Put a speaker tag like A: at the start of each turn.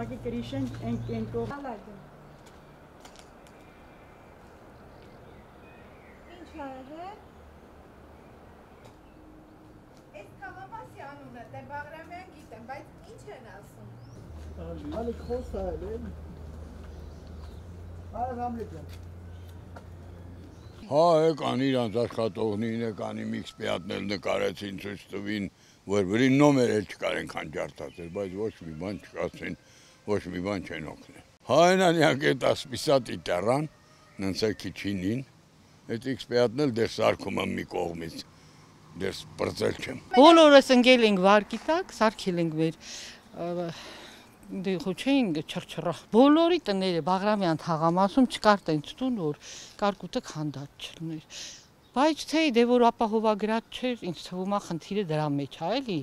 A: Ուղղակի կրիշեն են կող։
B: Ինչ ա Այս քաղամասի անունը դե Բաղրամյան գիտեմ, բայց ինչ են ասում։
C: Ալի խոսա էլ։ Այ Համլետյան։
D: Հա, եկան իրանց աշխատողնին, եկան իմ X-պիատնել նկարեցին, ցույց տվին, որ վրին նոմեր էլ չկար ենքան ջարդացել, բայց ոչ մի բան չկացին, ոչ մի բան չեն օգնել։ Հա, այնանյակ էտ ասպիսատի տեռան, նենց է քիչինին, էտ X-պիատնել դեր սարքում եմ մի կողմից, դեր պրծել չեմ։
E: Բոլորս ընկել ենք վարկի տակ, սարքել ենք մեր դե խոչեինք չրչռա։ Բոլորի տները Բաղրամյան թաղամասում չկար տենց տուն, որ կարկուտը քանդած չլներ։ Բայց թե դե որ ապահովագրած չէր, ինձ թվում է խնդիրը դրա մեջ է, էլի։